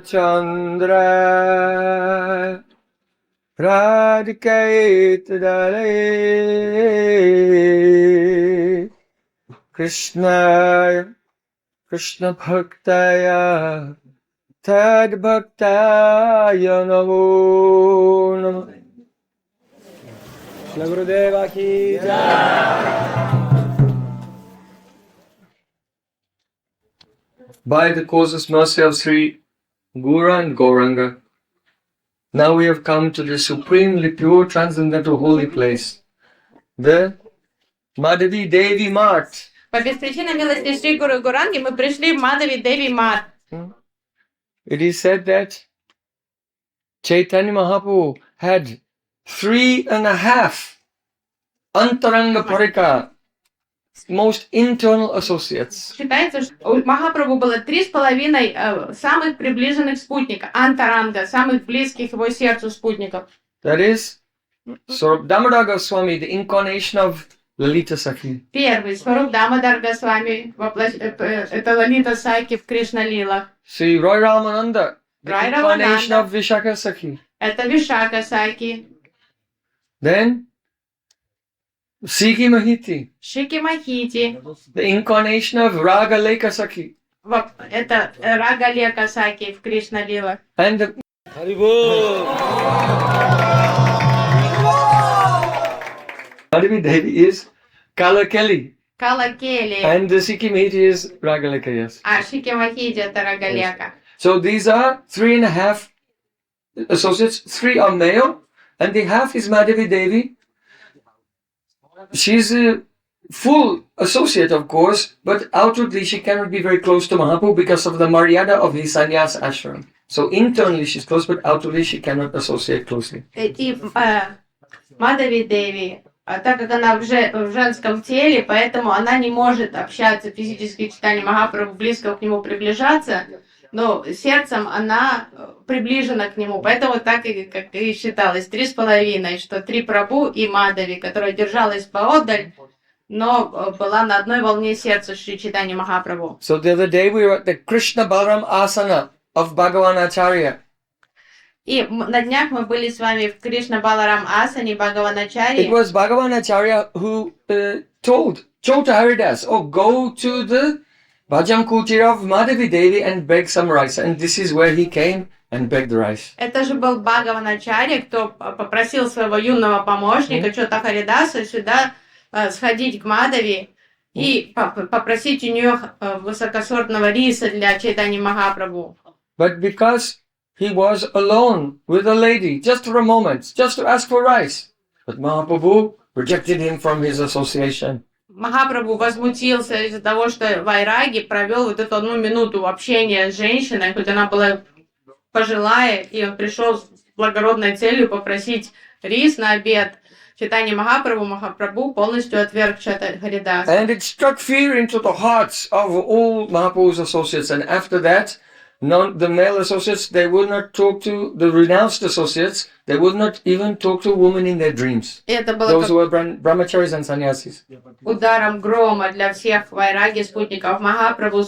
Chandra Radhikaitadale Krishna Krishna Bhaktaya Tad Bhaktaya Namo Namo Shri Gurudeva Ki Jai. By the causeless mercy of Sri Gaura and Gauranga, now we have come to the supremely pure, transcendental holy place, the Madhavi Devi Mat. По беспричинной милости Шри Гуру Гуранги мы пришли в Мадhavi Devi Mat. It is said that Chaitanya Mahaprabhu had 3.5 Antaranga Parika, most internal associates. Считается, что у Махапрабху было 3,5 самых приближенных спутника, антаранга, самых близких его сердцу спутников. That is, Swarup Damodar Goswami, the incarnation of Lalita Sakhi. Первый, Сваруб Дамодар Госвами, это Лалита Саки в Кришна-лилах. Sri Roy Ramananda, the Roy incarnation Ramananda. of Vishaka Sakhi. Это Вишака Саки. Then, Siki Mahiti, Шики Махити. the incarnation of Raga Leka Sakhi. Это Рага Лека Саки в Кришна-лилах. And the Madhavi Devi is Kala Kelly. Калакели. And the Siki Mahiti is Raga Leka, yes. А Шики Махити это Рага Лека. So these are 3.5 associates. 3 are male, and the half is Madhavi Devi. She's a full associate, of course, but outwardly she cannot be very close to Mahaprabhu because of the Maryada of his sannyas ashram. So internally she's close, but outwardly she cannot associate closely. И Мадhavi Деви, так как она в женском теле, поэтому она не может общаться физически с Чайтаньей Махапрабху, близко к нему приближаться, но сердцем она приближена к нему. Поэтому так и, как и считалось, 3,5, что 3 Прабху и Мадhavi, которая держалась поодаль, но была на одной волне сердца Шри Чайтаньи Махапрабху. So the other day we were at the Krishna Balaram Asana of Bhagavan Acharya. И на днях мы были с вами в Кришна Баларам Асане Бхагаваначари. It was Bhagavan Acharya who told Chota Haridas, oh, go to the Bhajan Kutir of Madhavi Devi and beg some rice. And this is where he came and begged the rice. Это же был Бхагаваначари, кто попросил своего юного помощника Чота Харидаса сюда сходить к Мадhavi и попросить у нее высокосортного риса для Чайтаньи Махапрабху. But because he was alone with a lady, just for a moment, just to ask for rice. But Mahaprabhu rejected him from his association. Махапрабху возмутился из-за того, что Вайраги провел вот эту 1 минуту общения с женщиной, хоть она была пожилая, и он пришел с благородной целью попросить рис на обед. Чайтанья Махапрабху полностью отверг Чота Харидаса. And it struck fear into the hearts of all Mahaprabhu's associates. And after that, the male associates, they would not talk to the renounced associates. They would not even talk to women in their dreams. Those who were brahmacharis and sannyasis. Ударом грома для всех вайраги спутников Махапрабху.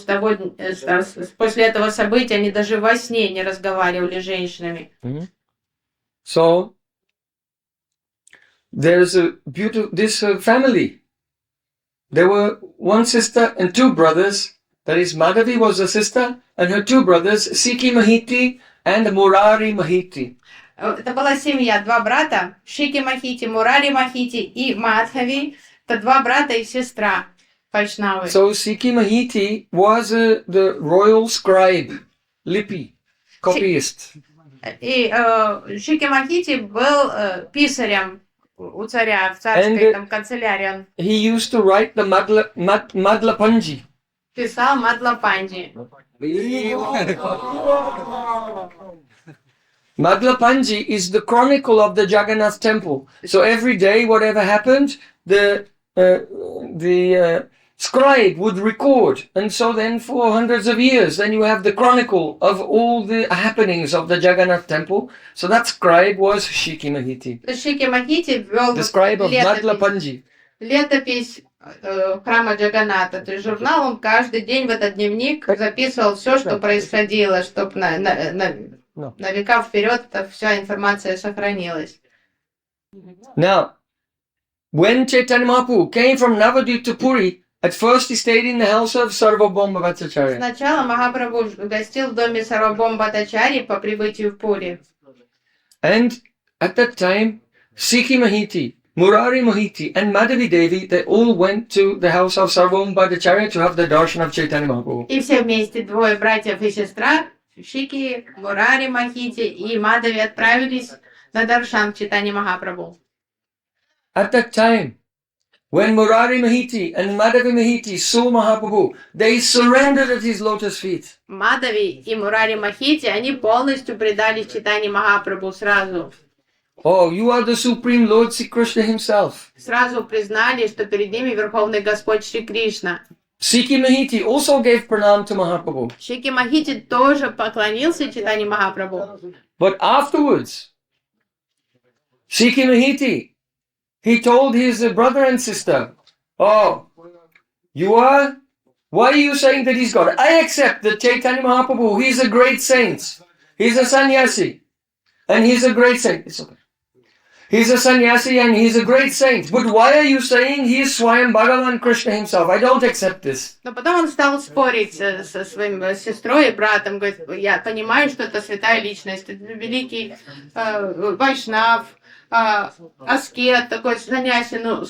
После этого события они даже во сне не разговаривали с женщинами. So there's a beautiful family. There were 1 sister and 2 brothers. That is, Madhavi was a sister, and her 2 brothers, Siki Mahiti and Murari Mahiti. Это была семья, 2 брата, Шики Махити, Мурари Махити и Мадхави. Это 2 брата и сестра Вайшнавы. So Siki Mahiti was the royal scribe, lipi, copyist. И Шики Махити был писарем у царя в царской канцелярии. He used to write the Madlapanji. Писал Мадлапанджи. Madlapanji is the chronicle of the Jagannath temple. So every day, whatever happened, the scribe would record. And so then for hundreds of years, then you have the chronicle of all the happenings of the Jagannath temple. So that scribe was Shiki Mahiti. Шики Махити вел The scribe of Madlapanji. летопись храма Джаганата. То есть журнал, он каждый день в этот дневник записывал все, что происходило, чтобы на века вперед эта вся информация сохранилась. Now, when Chaitanya Mahaprabhu came from Navadvip to Puri, at first he stayed in the house of Sarvabhauma Bhattacharya. Сначала Махапрабху гостил в доме Сарвабхаума Бхаттачарьи по прибытию в Пури. And at that time, Sikhi Mahiti, Murari Mahiti, and Madhavi Devi, they all went to the house of Sarvabhauma Bhattacharya to have the darshan of Chaitanya Mahaprabhu. И все вместе, двое братьев и сестра, Шики, Мурари Махити и Мадhavi отправились на даршан Чайтаньи Махапрабху. At that time, when Murari Mahiti and Madhavi Mahiti saw Mahaprabhu, they surrendered at his lotus feet. Мадhavi и Мурари Махити, они полностью предались Чайтаньи Махапрабху сразу. Oh, you are the Supreme Lord Sri Krishna himself. Сразу признали, что перед ними Верховный Господь Шри Кришна. Sikhi Mahiti also gave pranam to Mahaprabhu. Шики Махити тоже поклонился Чайтаньи Махапрабху. But afterwards, Sikhi Mahiti, he told his brother and sister, oh, why are you saying that he's God? I accept that Chaitanya Mahaprabhu, he's a great saint. He's a sannyasi. And he's a great saint. It's okay. He's a sannyasi and he's a great saint. But why are you saying he is Swayam Bhagavan Krishna himself? I don't accept this. Но потом он стал спорить со своим сестрой и братом. Говорит, я понимаю, что это святая личность, это великий вайшнав, аскет, такой саньяси. Ну,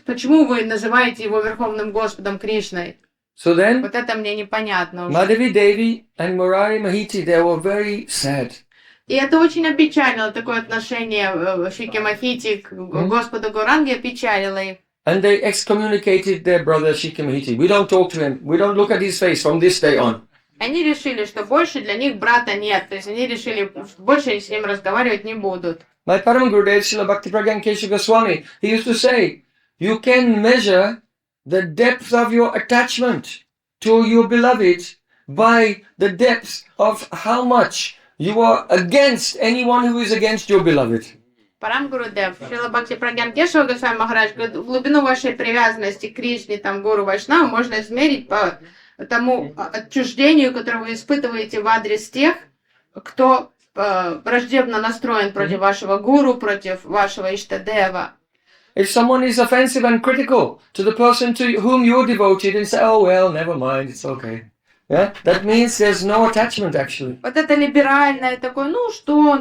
почему вы называете его Верховным Господом Кришной? So then, Вот это мне непонятно уже. Madhavi Devi and Murari Mahiti, they were very sad. И это очень опечалило, такое отношение Шики Махити к Господу Гауранге опечалило их. And they excommunicated their brother Sikhi Mahiti. We don't talk to him. We don't look at his face from this day on. Они решили, что больше для них брата нет. То есть они решили, больше с ним разговаривать не будут. My Param Gurudev Srila Bhakti Pragyan Kesha Goswami, he used to say, you can measure the depth of your attachment to your beloved by the depth of how much you are against anyone who is against your beloved. Парам Гурудев, Шрила Бхакти Прагьян Кешава Госвами Махарадж говорит, глубину вашей привязанности к Кришне, там, Гуру Вайшнаву можно измерить по тому отчуждению, которое вы испытываете в адрес тех, кто враждебно настроен против вашего гуру, против вашего Иштадева. If someone is offensive and critical to the person to whom you're devoted and say, oh well, never mind, it's okay. Yeah? That means there's no attachment actually. Вот это либеральное такое, ну что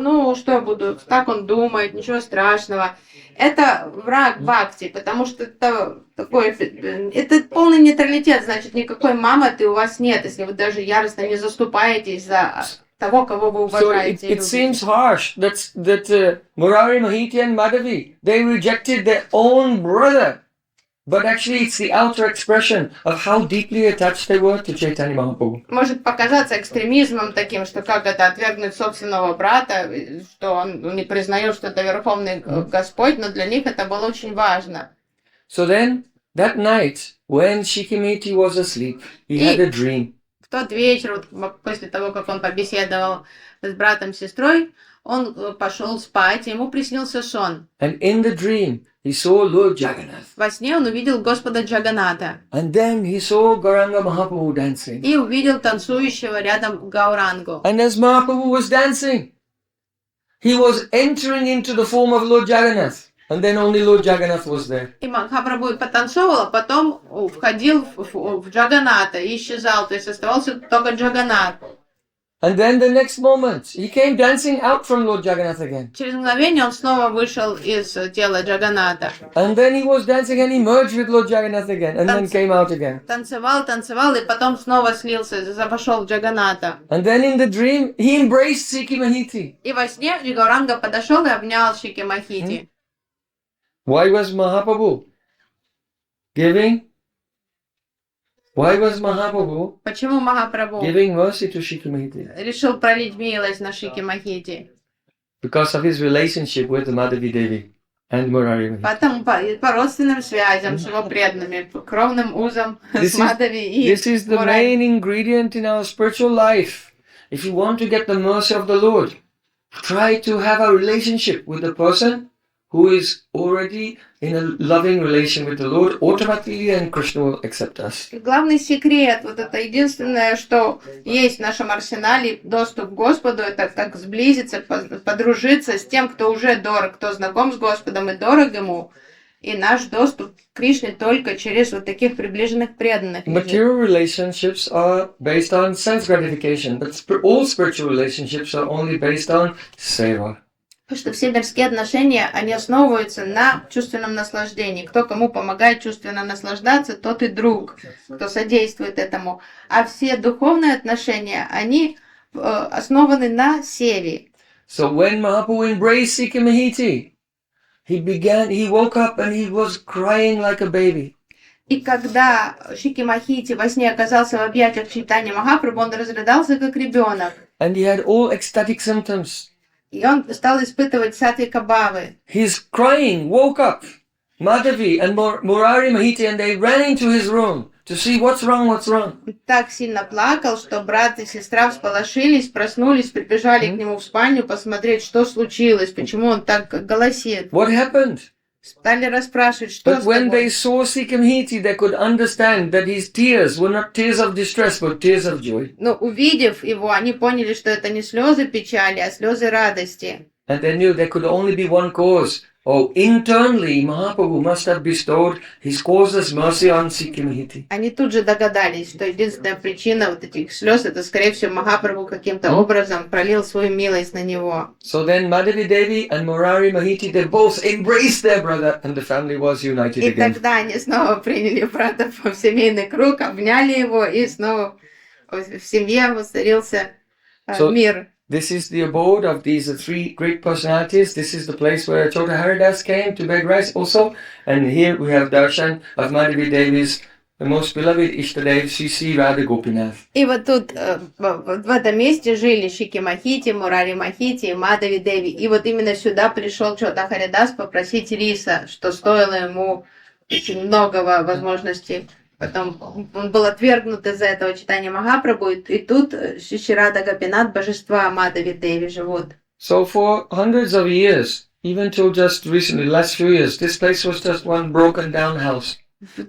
я буду, так он думает, ничего страшного. Это враг бхакти, потому что это полный нейтралитет, значит, никакой маматы у вас нет, если вы даже яростно не заступаетесь за того, кого вы уважаете. So it seems harsh that Murari Mahiti and Madhavi, they rejected their own brother. But actually it's the outer expression of how deeply attached they were to Chaitanya Mahaprabhu. Может показаться экстремизмом таким, что как это отвергнуть собственного брата, что он не признает, что это Верховный Господь, но для них это было очень важно. So then, that night, when Shikimiti was asleep, he had a dream. В тот вечер, после того, как он побеседовал с братом и сестрой, он пошел спать, и ему приснился сон. And in the dream, he saw Lord Jagannath. Во сне он увидел Господа Джаганата. And then he saw Gauranga Mahaprabhu dancing. И увидел танцующего рядом Гаурангу. And as Mahaprabhu was dancing, he was entering into the form of Lord Jagannath. And then only Lord Jagannath was there. И Махапрабху потанцовал, а потом входил в Джаганата и исчезал, то есть оставался только Джаганат. And then the next moment, he came dancing out from Lord Jagannath again. Через мгновение он снова вышел из тела Джаганата. And then he was dancing and he merged with Lord Jagannath again and then came out again. Танцевал, и потом снова слился, вошел в Джаганата. And then in the dream, he embraced Sikhi Mahiti. И во сне Гауранга подошел и обнял Шики Махити. Why was Mahaprabhu giving Почему Махапрабху mercy to Shiki Mahiti? решил пролить милость на Шики Махити? Because of his relationship with Madhavi Devi and Murari Mahiti. Потому по родственным связям с его преданными, кровным узам с Мадhavi и This is the main ingredient in our spiritual life. If you want to get the mercy of the Lord, try to have a relationship with the person who is already in a loving relation with the Lord, automatically and Krishna will accept us. И главный секрет, вот это единственное, что есть в нашем арсенале, доступ к Господу, это как сблизиться, подружиться с тем, кто уже дорог, кто знаком с Господом и дорог Ему. И наш доступ к Кришне только через вот таких приближенных преданных. Material relationships are based on sense gratification, but all spiritual relationships are only based on seva. Потому что все мирские отношения, они основываются на чувственном наслаждении. Кто кому помогает чувственно наслаждаться, тот и друг, кто содействует этому. А все духовные отношения, они основаны на севе. So when Mahaprabhu embraced Sikimahiti, he woke up and he was crying like a baby. И когда Шикимахити во сне оказался в объятиях Чайтаньи Махапрабху, он разрыдался как ребенок. And he had all ecstatic symptoms. И он стал испытывать сатвика бхавы. He's crying, woke up. Madhavi and Murari Mahiti, and they ran into his room to see what's wrong. Так сильно плакал, что брат и сестра всполошились, проснулись, прибежали к нему в спальню посмотреть, что случилось, почему он так голосит. What happened? Стали расспрашивать, что But с when they тобой. saw Sikimahiti, they could understand that his tears were not tears of distress, but tears of joy. Но увидев его, они поняли, что это не слезы печали, а слезы радости. And they knew there could only be one cause. Oh, internally, Mahaprabhu must have bestowed his causeless mercy on Sikimahiti. Они тут же догадались, что единственная причина вот этих слез, это, скорее всего, Махапрабху каким-то образом пролил свою милость на него. So then Madhavi Devi and Murari Mahiti, they both embraced their brother and the family was united И again. тогда они снова приняли брата в семейный круг, обняли его, и снова в семье воцарился мир. This is the abode of these three great personalities. This is the place where Chota Haridas came to beg rice also. And here we have darshan of Madhavi Devi's the most beloved Ishtadev, Sri Radha Gopinath. И вот тут, в этом месте жили Шикимахити, Мурари Махити и Мадhavi Деви. И вот именно сюда пришел Чота Харидас попросить риса, что стоило ему очень много возможностей. Потом он был отвергнут из-за этого читания Махапрабху, и тут Шри Рада Гопинат, божества Мадhavi Деви живут. So for hundreds of years, even till just recently, last few years, this place was just one broken down house.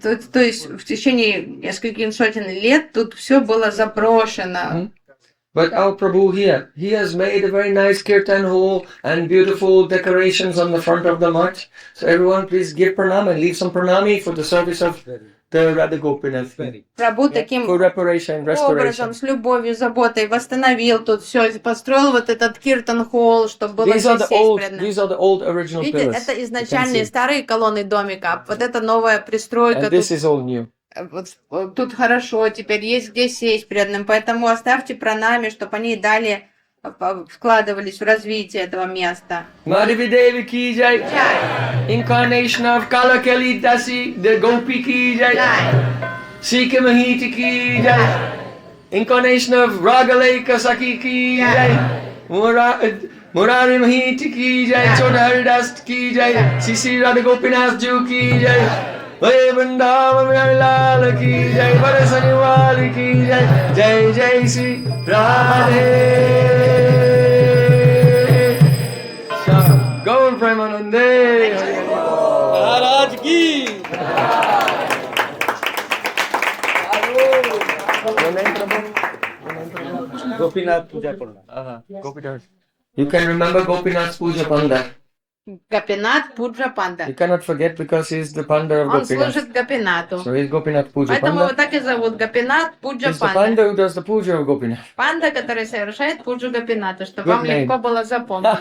То есть в течение нескольких сотен лет тут все было заброшено. But our Prabhu here, he has made a very nice kirtan hall and beautiful decorations on the front of the mat. So everyone please give pranam and leave some pranami for the service of the Radha Gopinath. Прабху таким For reparation, образом, restoration. с любовью, заботой восстановил тут все, построил вот этот киртан-холл, чтобы было These are присесть. these are the old original Видите, pillars. это You can изначальные see. старые колонны домика, вот это новая пристройка. And this is all new. Тут хорошо, теперь есть где сесть преданным, поэтому оставьте пранами, чтобы они далее вкладывались в развитие этого места. Madhavi Devi ki jai. Incarnation of Kalakali Dasi, the Gopi ki jai. Sikimahiti ki jai. Incarnation of Ragaleka Saki ki jai. Murari Mahiti ki jai. Chota Haridas ki jai. Sisi Radha Gopinath Ju ki jai. Jai Vrindavan Lal ki jai. Varasani Wali ki jai. Jai Jai Sri Radhe. Gaur Premanande. महाराज की गोपीनाथ पूजा करना Gopinath. You can remember Gopinath's Puja Panda. Гопинат Пуджа Панда. You cannot forget because he is the Panda of Он Gopinath. служит Гопинату. So he is Gopinath Puja Поэтому его Panda. так и зовут Гопинат Пуджа He's the Панда. Panda who does the Puja of Gopinath. Панда, который совершает Пуджу Гопината, чтобы Good вам name. легко было запомнить.